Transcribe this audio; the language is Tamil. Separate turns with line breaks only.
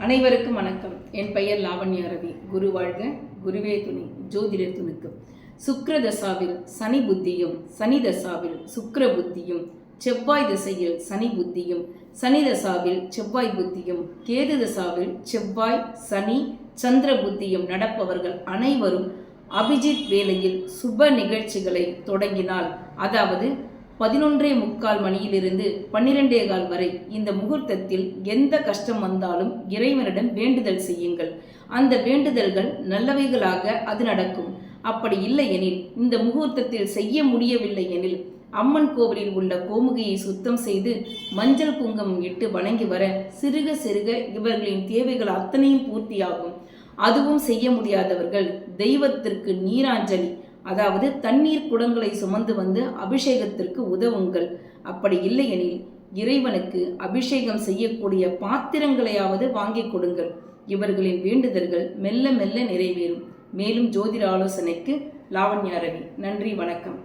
அனைவருக்கும் வணக்கம். என் பெயர் லாவண்யா ரவி. குரு வாழ்க, குருவே துணை, ஜோதிட துணுக்கு. சுக்கிர தசாவில் சனி புத்தியும், சனி தசாவில் சுக்கிர புத்தியும், செவ்வாய் திசையில் சனி புத்தியும், சனி தசாவில் செவ்வாய் புத்தியும், கேது தசாவில் செவ்வாய், சனி, சந்திர புத்தியும் நடப்பவர்கள் அனைவரும் அபிஜித் வேளையில் சுப நிகழ்ச்சிகளை தொடங்கினால், அதாவது 11:45 மணியிலிருந்து 12:15 வரை இந்த முகூர்த்தத்தில் எந்த கஷ்டம் வந்தாலும் இறைவனிடம் வேண்டுதல் செய்யுங்கள். அந்த வேண்டுதல்கள் நல்லவைகளாக அது நடக்கும். அப்படி இல்லை எனில், இந்த முகூர்த்தத்தில் செய்ய முடியவில்லை எனில், அம்மன் கோவிலில் உள்ள கோமுகையை சுத்தம் செய்து மஞ்சள் குங்குமம் இட்டு வணங்கி வர சிறுக சிறுக இவர்களின் தேவைகள் அத்தனையும் பூர்த்தியாகும். அதுவும் செய்ய முடியாதவர்கள் தெய்வத்திற்கு நீராஞ்சலி, அதாவது தண்ணீர் குடங்களை சுமந்து வந்து அபிஷேகத்திற்கு உதவுங்கள். அப்படி இல்லையெனில் இறைவனுக்கு அபிஷேகம் செய்யக்கூடிய பாத்திரங்களையாவது வாங்கி கொடுங்கள். இவர்களின் வேண்டுதல்கள் மெல்ல மெல்ல நிறைவேறும். மேலும் ஜோதிட ஆலோசனைக்கு லாவண்யா ரவி. நன்றி, வணக்கம்.